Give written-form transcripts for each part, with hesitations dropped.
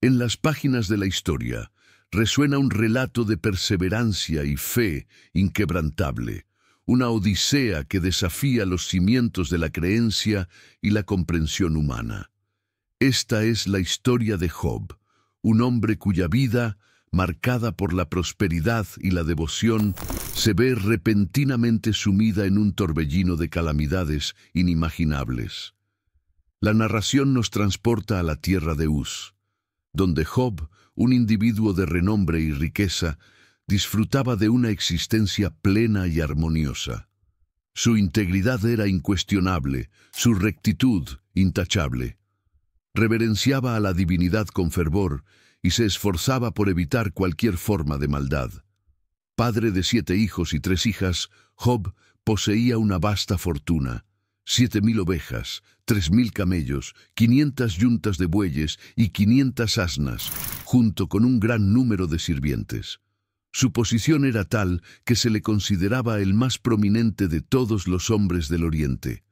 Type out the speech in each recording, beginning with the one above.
En las páginas de la historia resuena un relato de perseverancia y fe inquebrantable, una odisea que desafía los cimientos de la creencia y la comprensión humana. Esta es la historia de Job, un hombre cuya vida, marcada por la prosperidad y la devoción, se ve repentinamente sumida en un torbellino de calamidades inimaginables. La narración nos transporta a la tierra de Uz, donde Job, un individuo de renombre y riqueza, disfrutaba de una existencia plena y armoniosa. Su integridad era incuestionable, su rectitud intachable. Reverenciaba a la divinidad con fervor y se esforzaba por evitar cualquier forma de maldad. Padre de 7 hijos y 3 hijas, Job poseía una vasta fortuna: 7.000 ovejas, 3.000 camellos, 500 yuntas de bueyes y 500 asnas, junto con un gran número de sirvientes. Su posición era tal que se le consideraba el más prominente de todos los hombres del Oriente.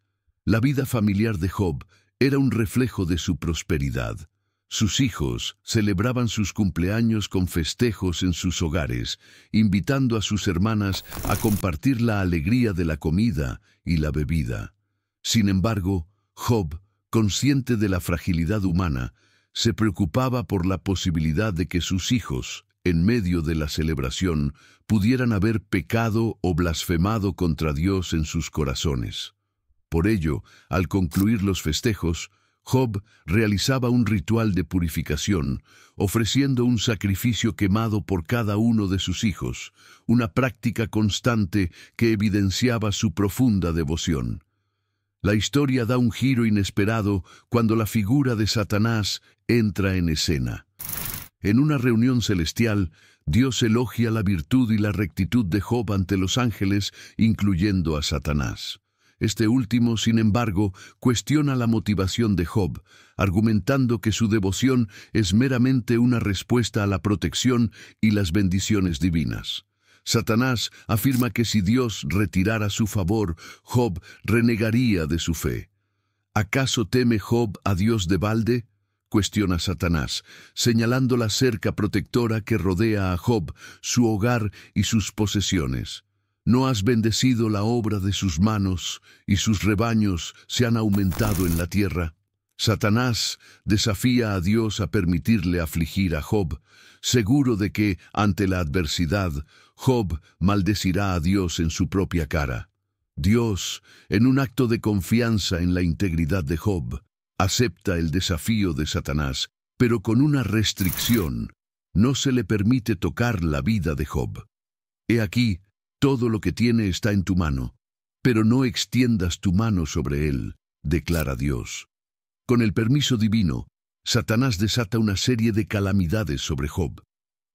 La vida familiar de Job era un reflejo de su prosperidad. Sus hijos celebraban sus cumpleaños con festejos en sus hogares, invitando a sus hermanas a compartir la alegría de la comida y la bebida. Sin embargo, Job, consciente de la fragilidad humana, se preocupaba por la posibilidad de que sus hijos, en medio de la celebración, pudieran haber pecado o blasfemado contra Dios en sus corazones. Por ello, al concluir los festejos, Job realizaba un ritual de purificación, ofreciendo un sacrificio quemado por cada uno de sus hijos, una práctica constante que evidenciaba su profunda devoción. La historia da un giro inesperado cuando la figura de Satanás entra en escena. En una reunión celestial, Dios elogia la virtud y la rectitud de Job ante los ángeles, incluyendo a Satanás. Este último, sin embargo, cuestiona la motivación de Job, argumentando que su devoción es meramente una respuesta a la protección y las bendiciones divinas. Satanás afirma que si Dios retirara su favor, Job renegaría de su fe. ¿Acaso teme Job a Dios de balde?, cuestiona Satanás, señalando la cerca protectora que rodea a Job, su hogar y sus posesiones. ¿No has bendecido la obra de sus manos, y sus rebaños se han aumentado en la tierra? Satanás desafía a Dios a permitirle afligir a Job, seguro de que, ante la adversidad, Job maldecirá a Dios en su propia cara. Dios, en un acto de confianza en la integridad de Job, acepta el desafío de Satanás, pero con una restricción: no se le permite tocar la vida de Job. He aquí, todo lo que tiene está en tu mano, pero no extiendas tu mano sobre él, declara Dios. Con el permiso divino, Satanás desata una serie de calamidades sobre Job.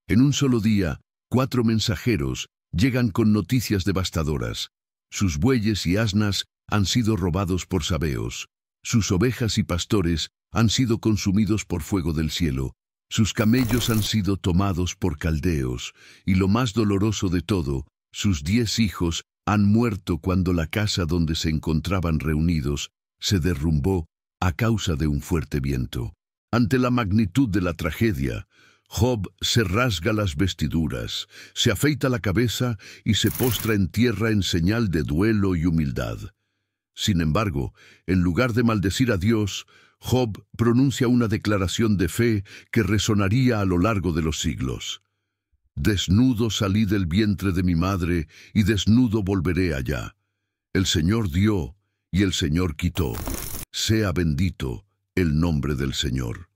En un solo día, 4 mensajeros llegan con noticias devastadoras. Sus bueyes y asnas han sido robados por sabeos. Sus ovejas y pastores han sido consumidos por fuego del cielo. Sus camellos han sido tomados por caldeos. Y lo más doloroso de todo, sus 10 hijos han muerto cuando la casa donde se encontraban reunidos se derrumbó a causa de un fuerte viento. Ante la magnitud de la tragedia, Job se rasga las vestiduras, se afeita la cabeza y se postra en tierra en señal de duelo y humildad. Sin embargo, en lugar de maldecir a Dios, Job pronuncia una declaración de fe que resonaría a lo largo de los siglos. Desnudo salí del vientre de mi madre, y desnudo volveré allá. El Señor dio, y el Señor quitó. Sea bendito el nombre del Señor.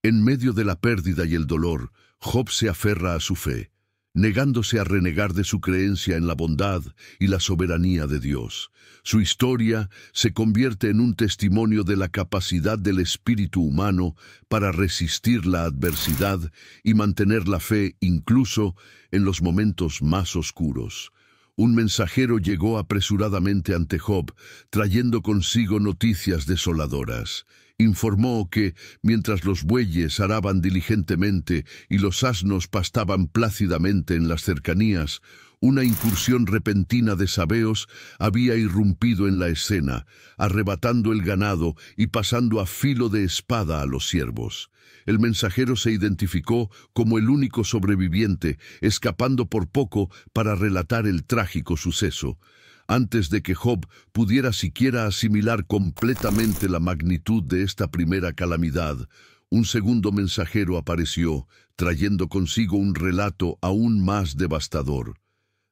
En medio de la pérdida y el dolor, Job se aferra a su fe, negándose a renegar de su creencia en la bondad y la soberanía de Dios. Su historia se convierte en un testimonio de la capacidad del espíritu humano para resistir la adversidad y mantener la fe incluso en los momentos más oscuros. Un mensajero llegó apresuradamente ante Job, trayendo consigo noticias desoladoras. Informó que, mientras los bueyes araban diligentemente y los asnos pastaban plácidamente en las cercanías, Una incursión repentina de sabeos había irrumpido en la escena, arrebatando el ganado y pasando a filo de espada a los siervos. El mensajero se identificó como el único sobreviviente, escapando por poco para relatar el trágico suceso. Antes de que Job pudiera siquiera asimilar completamente la magnitud de esta primera calamidad, un segundo mensajero apareció, trayendo consigo un relato aún más devastador.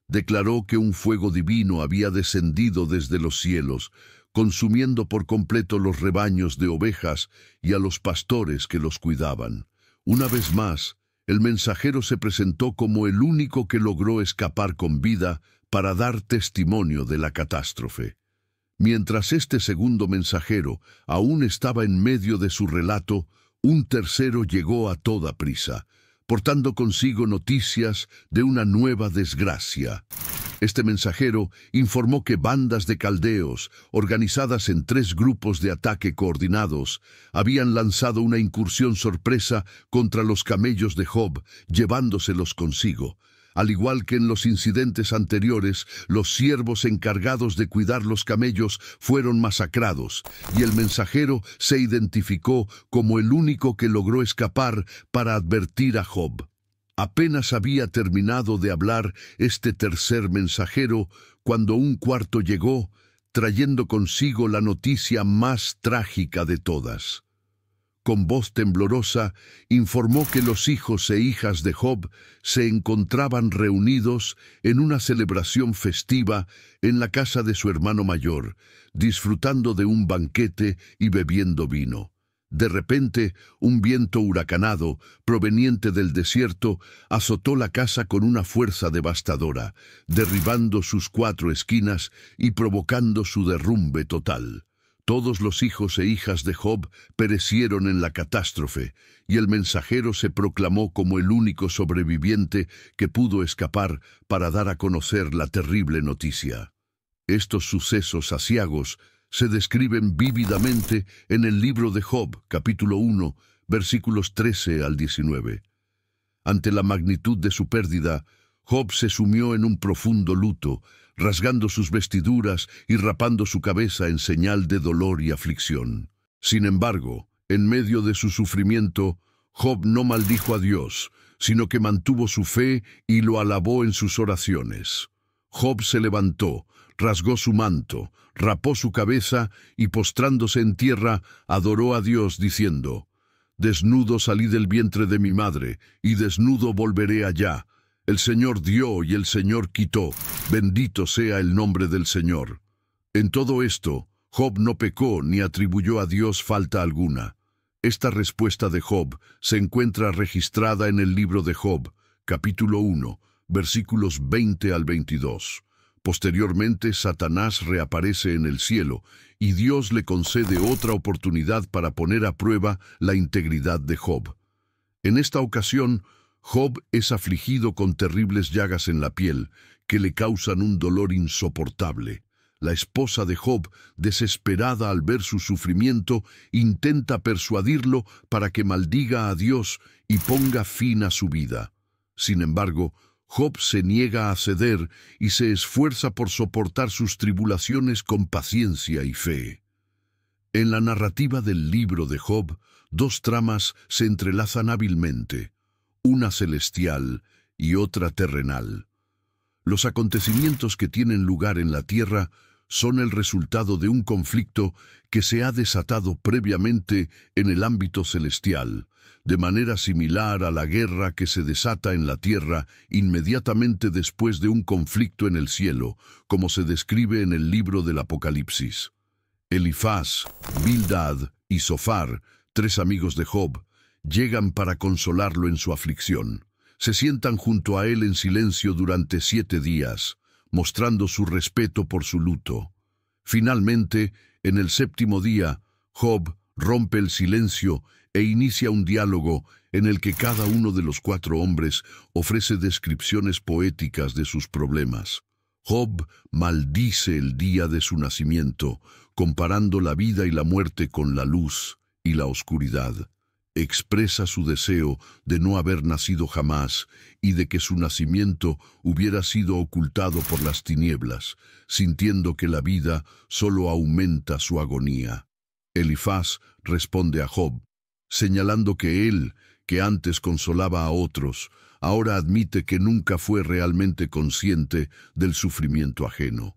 Declaró que un fuego divino había descendido desde los cielos, consumiendo por completo los rebaños de ovejas y a los pastores que los cuidaban. Una vez más, el mensajero se presentó como el único que logró escapar con vida para dar testimonio de la catástrofe. Mientras este segundo mensajero aún estaba en medio de su relato, un tercero llegó a toda prisa, portando consigo noticias de una nueva desgracia. Este mensajero informó que bandas de caldeos, organizadas en 3 grupos de ataque coordinados, habían lanzado una incursión sorpresa contra los camellos de Job, llevándoselos consigo. Al igual que en los incidentes anteriores, los siervos encargados de cuidar los camellos fueron masacrados, y el mensajero se identificó como el único que logró escapar para advertir a Job. Apenas había terminado de hablar este tercer mensajero cuando un cuarto llegó, trayendo consigo la noticia más trágica de todas. Con voz temblorosa, informó que los hijos e hijas de Job se encontraban reunidos en una celebración festiva en la casa de su hermano mayor, disfrutando de un banquete y bebiendo vino. De repente, un viento huracanado, proveniente del desierto, azotó la casa con una fuerza devastadora, derribando sus 4 esquinas y provocando su derrumbe total. Todos los hijos e hijas de Job perecieron en la catástrofe, y el mensajero se proclamó como el único sobreviviente que pudo escapar para dar a conocer la terrible noticia. Estos sucesos aciagos se describen vívidamente en el libro de Job, capítulo 1, versículos 13 al 19. Ante la magnitud de su pérdida, Job se sumió en un profundo luto, rasgando sus vestiduras y rapando su cabeza en señal de dolor y aflicción. Sin embargo, en medio de su sufrimiento, Job no maldijo a Dios, sino que mantuvo su fe y lo alabó en sus oraciones. Job se levantó, rasgó su manto, rapó su cabeza y postrándose en tierra, adoró a Dios diciendo: «Desnudo salí del vientre de mi madre, y desnudo volveré allá. El Señor dio y el Señor quitó. Bendito sea el nombre del Señor». En todo esto, Job no pecó ni atribuyó a Dios falta alguna. Esta respuesta de Job se encuentra registrada en el libro de Job, capítulo 1, versículos 20 al 22. Posteriormente, Satanás reaparece en el cielo y Dios le concede otra oportunidad para poner a prueba la integridad de Job. En esta ocasión, Job es afligido con terribles llagas en la piel que le causan un dolor insoportable. La esposa de Job, desesperada al ver su sufrimiento, intenta persuadirlo para que maldiga a Dios y ponga fin a su vida. Sin embargo, Job se niega a ceder y se esfuerza por soportar sus tribulaciones con paciencia y fe. En la narrativa del libro de Job, 2 tramas se entrelazan hábilmente, una celestial y otra terrenal. Los acontecimientos que tienen lugar en la tierra son el resultado de un conflicto que se ha desatado previamente en el ámbito celestial, de manera similar a la guerra que se desata en la tierra inmediatamente después de un conflicto en el cielo, como se describe en el libro del Apocalipsis. Elifaz, Bildad y Zofar, 3 amigos de Job, llegan para consolarlo en su aflicción. Se sientan junto a él en silencio durante 7 días, mostrando su respeto por su luto. Finalmente, en el 7º día, Job rompe el silencio e inicia un diálogo en el que cada uno de los 4 hombres ofrece descripciones poéticas de sus problemas. Job maldice el día de su nacimiento, comparando la vida y la muerte con la luz y la oscuridad. Expresa su deseo de no haber nacido jamás y de que su nacimiento hubiera sido ocultado por las tinieblas, sintiendo que la vida solo aumenta su agonía. Elifaz responde a Job, señalando que él, que antes consolaba a otros, ahora admite que nunca fue realmente consciente del sufrimiento ajeno.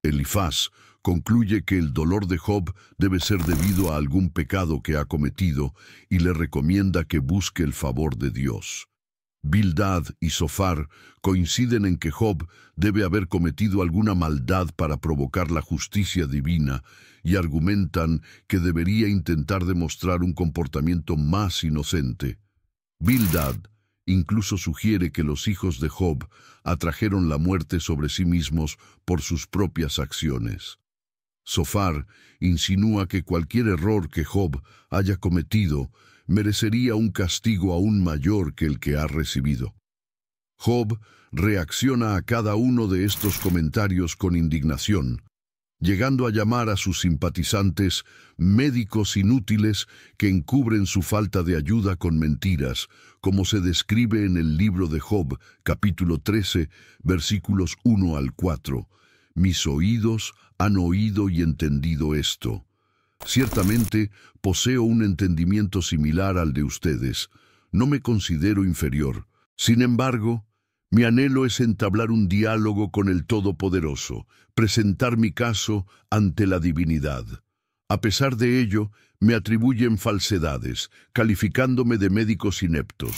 Elifaz concluye que el dolor de Job debe ser debido a algún pecado que ha cometido y le recomienda que busque el favor de Dios. Bildad y Zofar coinciden en que Job debe haber cometido alguna maldad para provocar la justicia divina y argumentan que debería intentar demostrar un comportamiento más inocente. Bildad incluso sugiere que los hijos de Job atrajeron la muerte sobre sí mismos por sus propias acciones. Zofar insinúa que cualquier error que Job haya cometido merecería un castigo aún mayor que el que ha recibido. Job reacciona a cada uno de estos comentarios con indignación, llegando a llamar a sus simpatizantes médicos inútiles que encubren su falta de ayuda con mentiras, como se describe en el libro de Job, capítulo 13, versículos 1 al 4. Mis oídos han oído y entendido esto. Ciertamente poseo un entendimiento similar al de ustedes. No me considero inferior. Sin embargo, mi anhelo es entablar un diálogo con el Todopoderoso, presentar mi caso ante la divinidad. A pesar de ello, me atribuyen falsedades, calificándome de médicos ineptos.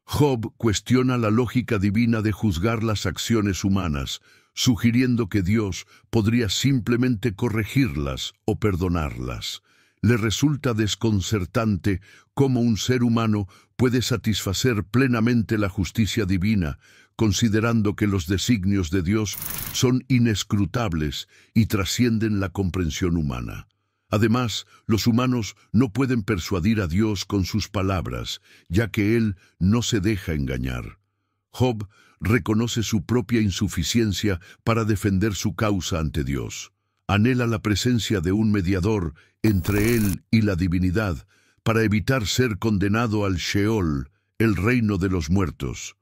Job cuestiona la lógica divina de juzgar las acciones humanas, sugiriendo que Dios podría simplemente corregirlas o perdonarlas. Le resulta desconcertante cómo un ser humano puede satisfacer plenamente la justicia divina, considerando que los designios de Dios son inescrutables y trascienden la comprensión humana. Además, los humanos no pueden persuadir a Dios con sus palabras, ya que Él no se deja engañar. Job reconoce su propia insuficiencia para defender su causa ante Dios. Anhela la presencia de un mediador entre él y la divinidad para evitar ser condenado al Sheol, el reino de los muertos.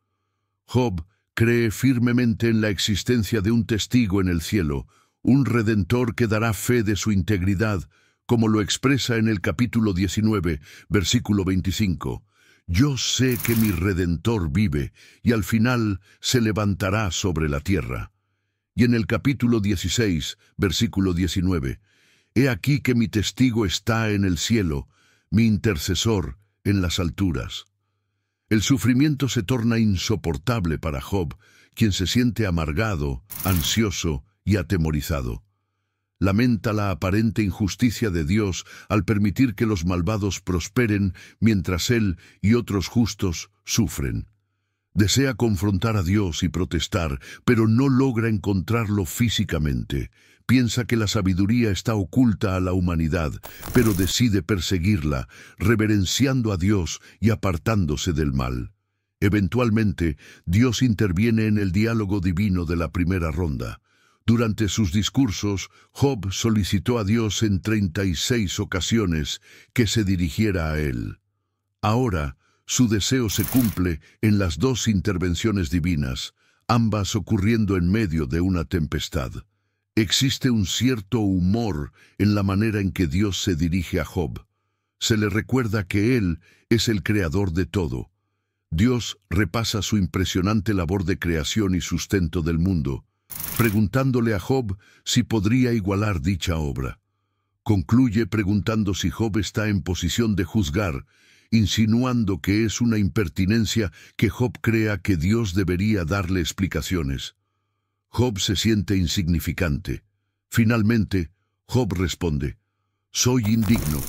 Job cree firmemente en la existencia de un testigo en el cielo, un redentor que dará fe de su integridad, como lo expresa en el capítulo 19, versículo 25. Yo sé que mi Redentor vive y al final se levantará sobre la tierra. Y en el capítulo 16, versículo 19, He aquí que mi testigo está en el cielo, mi intercesor en las alturas. El sufrimiento se torna insoportable para Job, quien se siente amargado, ansioso y atemorizado. Lamenta la aparente injusticia de Dios al permitir que los malvados prosperen mientras él y otros justos sufren. Desea confrontar a Dios y protestar, pero no logra encontrarlo físicamente. Piensa que la sabiduría está oculta a la humanidad, pero decide perseguirla, reverenciando a Dios y apartándose del mal. Eventualmente, Dios interviene en el diálogo divino de la primera ronda. Durante sus discursos, Job solicitó a Dios en 36 ocasiones que se dirigiera a él. Ahora, su deseo se cumple en las dos intervenciones divinas, ambas ocurriendo en medio de una tempestad. Existe un cierto humor en la manera en que Dios se dirige a Job. Se le recuerda que Él es el creador de todo. Dios repasa su impresionante labor de creación y sustento del mundo, preguntándole a Job si podría igualar dicha obra. Concluye preguntando si Job está en posición de juzgar, insinuando que es una impertinencia que Job crea que Dios debería darle explicaciones. Job se siente insignificante. Finalmente, Job responde, «Soy indigno.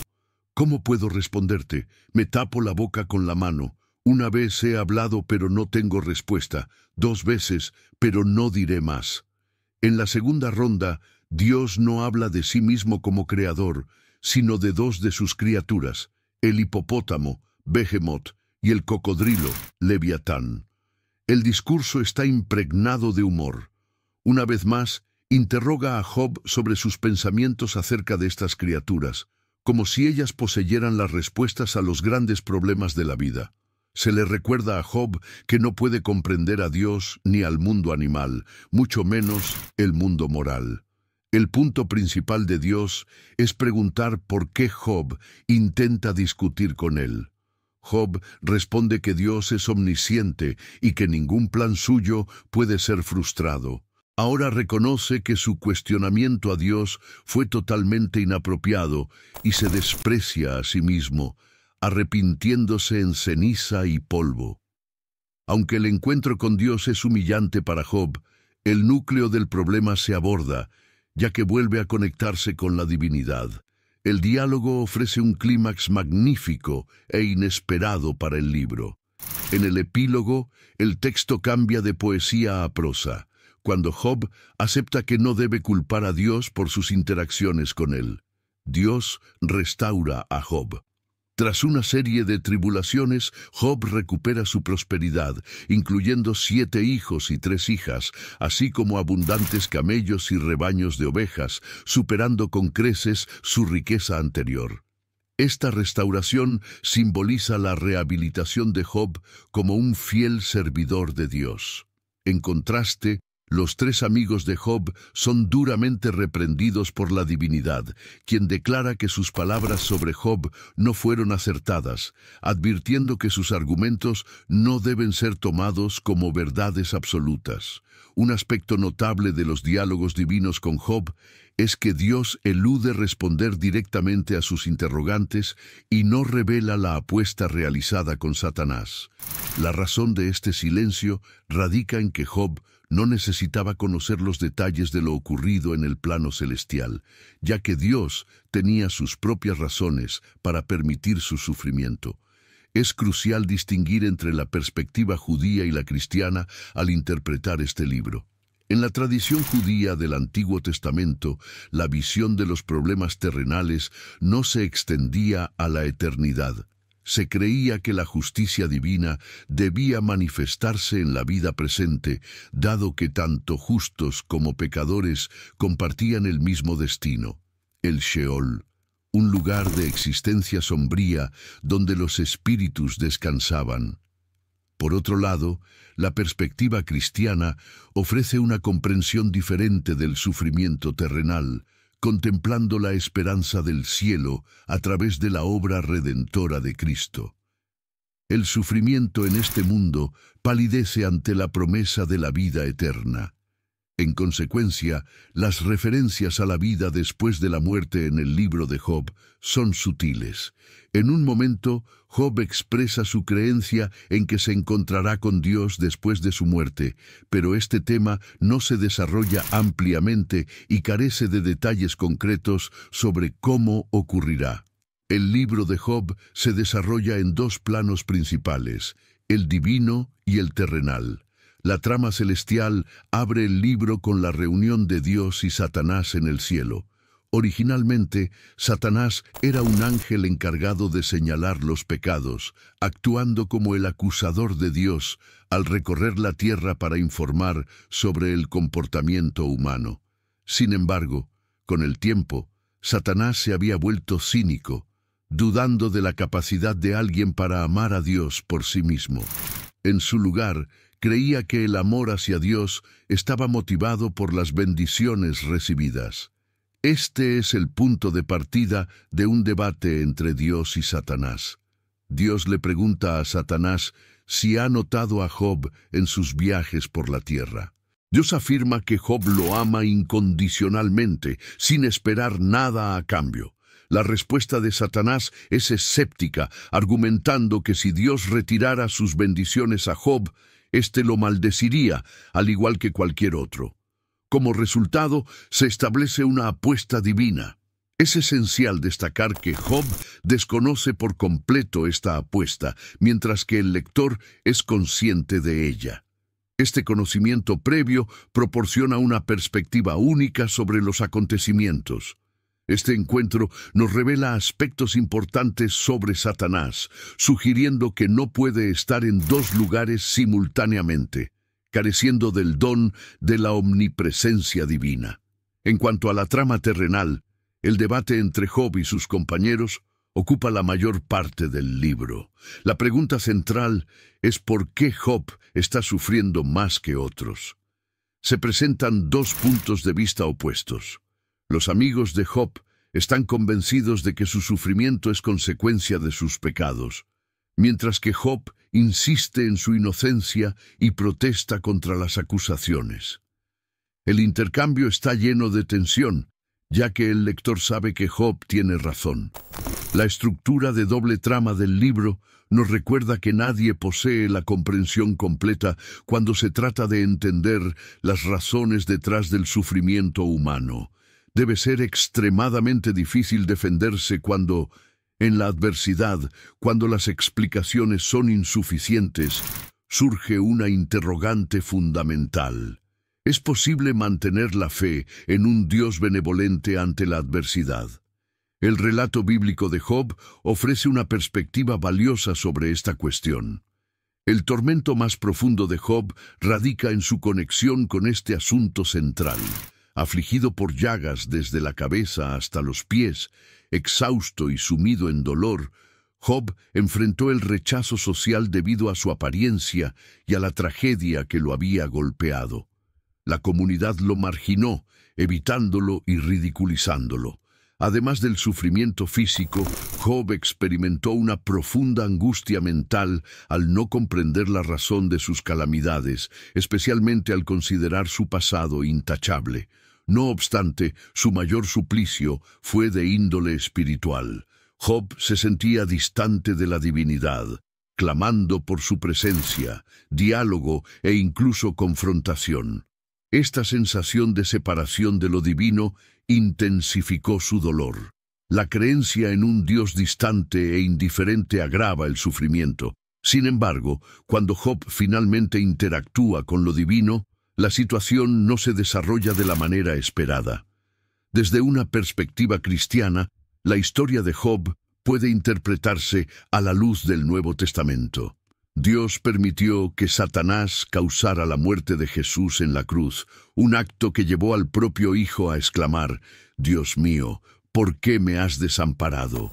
¿Cómo puedo responderte? Me tapo la boca con la mano. Una vez he hablado, pero no tengo respuesta. 2 veces, pero no diré más». En la segunda ronda, Dios no habla de sí mismo como creador, sino de 2 de sus criaturas, el hipopótamo, Behemoth, y el cocodrilo, Leviatán. El discurso está impregnado de humor. Una vez más, interroga a Job sobre sus pensamientos acerca de estas criaturas, como si ellas poseyeran las respuestas a los grandes problemas de la vida. Se le recuerda a Job que no puede comprender a Dios ni al mundo animal, mucho menos el mundo moral. El punto principal de Dios es preguntar por qué Job intenta discutir con él. Job responde que Dios es omnisciente y que ningún plan suyo puede ser frustrado. Ahora reconoce que su cuestionamiento a Dios fue totalmente inapropiado y se desprecia a sí mismo, arrepintiéndose en ceniza y polvo. Aunque el encuentro con Dios es humillante para Job, el núcleo del problema se aborda, ya que vuelve a conectarse con la divinidad. El diálogo ofrece un clímax magnífico e inesperado para el libro. En el epílogo, el texto cambia de poesía a prosa, cuando Job acepta que no debe culpar a Dios por sus interacciones con él. Dios restaura a Job. Tras una serie de tribulaciones, Job recupera su prosperidad, incluyendo 7 hijos y 3 hijas, así como abundantes camellos y rebaños de ovejas, superando con creces su riqueza anterior. Esta restauración simboliza la rehabilitación de Job como un fiel servidor de Dios. En contraste, los 3 amigos de Job son duramente reprendidos por la divinidad, quien declara que sus palabras sobre Job no fueron acertadas, advirtiendo que sus argumentos no deben ser tomados como verdades absolutas. Un aspecto notable de los diálogos divinos con Job es que Dios elude responder directamente a sus interrogantes y no revela la apuesta realizada con Satanás. La razón de este silencio radica en que Job no necesitaba conocer los detalles de lo ocurrido en el plano celestial, ya que Dios tenía sus propias razones para permitir su sufrimiento. Es crucial distinguir entre la perspectiva judía y la cristiana al interpretar este libro. En la tradición judía del Antiguo Testamento, la visión de los problemas terrenales no se extendía a la eternidad. Se creía que la justicia divina debía manifestarse en la vida presente, dado que tanto justos como pecadores compartían el mismo destino, el Sheol, un lugar de existencia sombría donde los espíritus descansaban. Por otro lado, la perspectiva cristiana ofrece una comprensión diferente del sufrimiento terrenal, contemplando la esperanza del cielo a través de la obra redentora de Cristo. El sufrimiento en este mundo palidece ante la promesa de la vida eterna. En consecuencia, las referencias a la vida después de la muerte en el libro de Job son sutiles. En un momento, Job expresa su creencia en que se encontrará con Dios después de su muerte, pero este tema no se desarrolla ampliamente y carece de detalles concretos sobre cómo ocurrirá. El libro de Job se desarrolla en 2 planos principales, el divino y el terrenal. La trama celestial abre el libro con la reunión de Dios y Satanás en el cielo. Originalmente, Satanás era un ángel encargado de señalar los pecados, actuando como el acusador de Dios al recorrer la tierra para informar sobre el comportamiento humano. Sin embargo, con el tiempo, Satanás se había vuelto cínico, dudando de la capacidad de alguien para amar a Dios por sí mismo. En su lugar, creía que el amor hacia Dios estaba motivado por las bendiciones recibidas. Este es el punto de partida de un debate entre Dios y Satanás. Dios le pregunta a Satanás si ha notado a Job en sus viajes por la tierra. Dios afirma que Job lo ama incondicionalmente, sin esperar nada a cambio. La respuesta de Satanás es escéptica, argumentando que si Dios retirara sus bendiciones a Job, éste lo maldeciría, al igual que cualquier otro. Como resultado, se establece una apuesta divina. Es esencial destacar que Job desconoce por completo esta apuesta, mientras que el lector es consciente de ella. Este conocimiento previo proporciona una perspectiva única sobre los acontecimientos. Este encuentro nos revela aspectos importantes sobre Satanás, sugiriendo que no puede estar en 2 lugares simultáneamente, careciendo del don de la omnipresencia divina. En cuanto a la trama terrenal, El debate entre Job y sus compañeros ocupa la mayor parte del libro. La pregunta central es ¿por qué Job está sufriendo más que otros? Se presentan dos puntos de vista opuestos. Los amigos de Job están convencidos de que su sufrimiento es consecuencia de sus pecados, mientras que Job insiste en su inocencia y protesta contra las acusaciones. El intercambio está lleno de tensión, ya que el lector sabe que Job tiene razón. La estructura de doble trama del libro nos recuerda que nadie posee la comprensión completa cuando se trata de entender las razones detrás del sufrimiento humano. Debe ser extremadamente difícil defenderse cuando, en la adversidad, cuando las explicaciones son insuficientes, surge una interrogante fundamental. ¿Es posible mantener la fe en un Dios benevolente ante la adversidad? El relato bíblico de Job ofrece una perspectiva valiosa sobre esta cuestión. El tormento más profundo de Job radica en su conexión con este asunto central. Afligido por llagas desde la cabeza hasta los pies, exhausto y sumido en dolor, Job enfrentó el rechazo social debido a su apariencia y a la tragedia que lo había golpeado. La comunidad lo marginó, evitándolo y ridiculizándolo. Además del sufrimiento físico, Job experimentó una profunda angustia mental al no comprender la razón de sus calamidades, especialmente al considerar su pasado intachable. No obstante, su mayor suplicio fue de índole espiritual. Job se sentía distante de la divinidad, clamando por su presencia, diálogo e incluso confrontación. Esta sensación de separación de lo divino intensificó su dolor. La creencia en un Dios distante e indiferente agrava el sufrimiento. Sin embargo, cuando Job finalmente interactúa con lo divino, la situación no se desarrolla de la manera esperada. Desde una perspectiva cristiana, la historia de Job puede interpretarse a la luz del Nuevo Testamento. Dios permitió que Satanás causara la muerte de Jesús en la cruz, un acto que llevó al propio Hijo a exclamar: «Dios mío, ¿por qué me has desamparado?».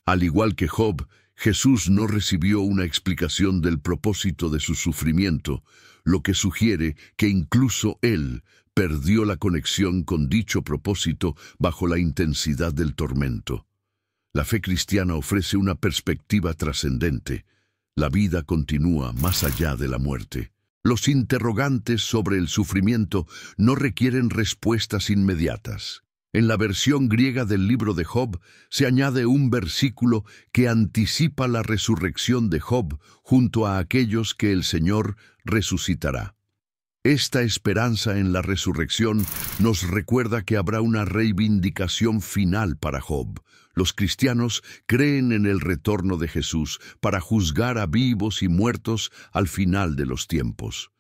Al igual que Job, Jesús no recibió una explicación del propósito de su sufrimiento, lo que sugiere que incluso él perdió la conexión con dicho propósito bajo la intensidad del tormento. La fe cristiana ofrece una perspectiva trascendente. La vida continúa más allá de la muerte. Los interrogantes sobre el sufrimiento no requieren respuestas inmediatas. En la versión griega del libro de Job se añade un versículo que anticipa la resurrección de Job junto a aquellos que el Señor resucitará. Esta esperanza en la resurrección nos recuerda que habrá una reivindicación final para Job. Los cristianos creen en el retorno de Jesús para juzgar a vivos y muertos al final de los tiempos.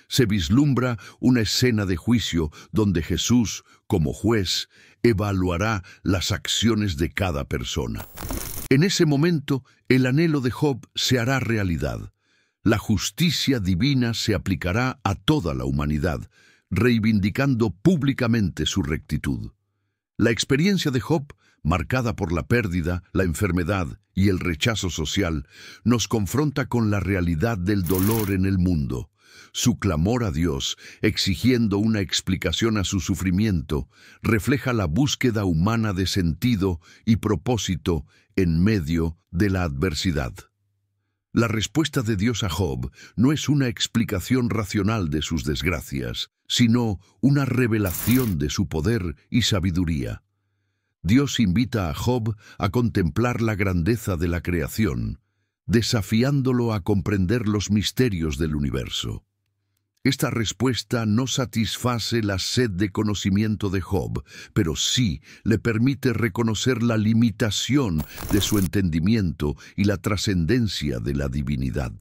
Se vislumbra una escena de juicio donde Jesús, como juez, evaluará las acciones de cada persona. En ese momento, el anhelo de Job se hará realidad. La justicia divina se aplicará a toda la humanidad, reivindicando públicamente su rectitud. La experiencia de Job, marcada por la pérdida, la enfermedad y el rechazo social, nos confronta con la realidad del dolor en el mundo. Su clamor a Dios, exigiendo una explicación a su sufrimiento, refleja la búsqueda humana de sentido y propósito en medio de la adversidad. La respuesta de Dios a Job no es una explicación racional de sus desgracias, sino una revelación de su poder y sabiduría. Dios invita a Job a contemplar la grandeza de la creación, desafiándolo a comprender los misterios del universo. Esta respuesta no satisface la sed de conocimiento de Job, pero sí le permite reconocer la limitación de su entendimiento y la trascendencia de la divinidad.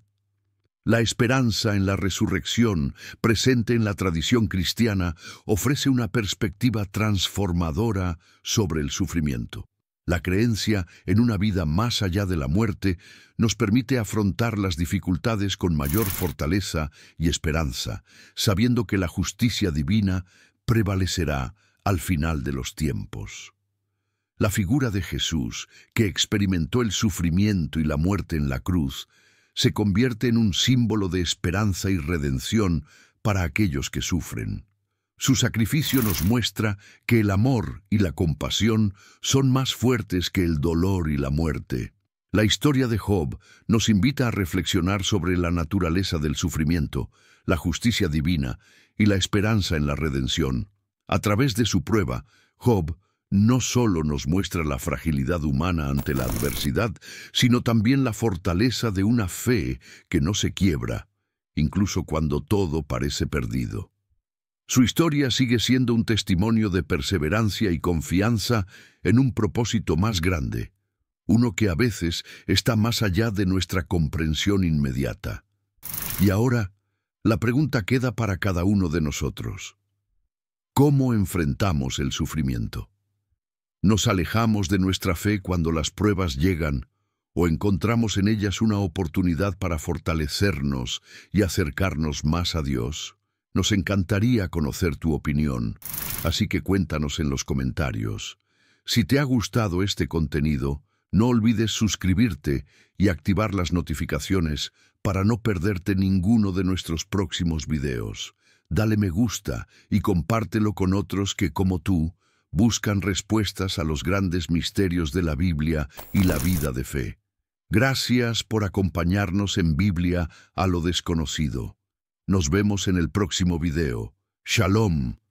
La esperanza en la resurrección, presente en la tradición cristiana, ofrece una perspectiva transformadora sobre el sufrimiento. La creencia en una vida más allá de la muerte nos permite afrontar las dificultades con mayor fortaleza y esperanza, sabiendo que la justicia divina prevalecerá al final de los tiempos. La figura de Jesús, que experimentó el sufrimiento y la muerte en la cruz, se convierte en un símbolo de esperanza y redención para aquellos que sufren. Su sacrificio nos muestra que el amor y la compasión son más fuertes que el dolor y la muerte. La historia de Job nos invita a reflexionar sobre la naturaleza del sufrimiento, la justicia divina y la esperanza en la redención. A través de su prueba, Job no solo nos muestra la fragilidad humana ante la adversidad, sino también la fortaleza de una fe que no se quiebra, incluso cuando todo parece perdido. Su historia sigue siendo un testimonio de perseverancia y confianza en un propósito más grande, uno que a veces está más allá de nuestra comprensión inmediata. Y ahora, la pregunta queda para cada uno de nosotros. ¿Cómo enfrentamos el sufrimiento? ¿Nos alejamos de nuestra fe cuando las pruebas llegan o encontramos en ellas una oportunidad para fortalecernos y acercarnos más a Dios? Nos encantaría conocer tu opinión, así que cuéntanos en los comentarios. Si te ha gustado este contenido, no olvides suscribirte y activar las notificaciones para no perderte ninguno de nuestros próximos videos. Dale me gusta y compártelo con otros que, como tú, buscan respuestas a los grandes misterios de la Biblia y la vida de fe. Gracias por acompañarnos en Biblia a lo desconocido. Nos vemos en el próximo video. Shalom.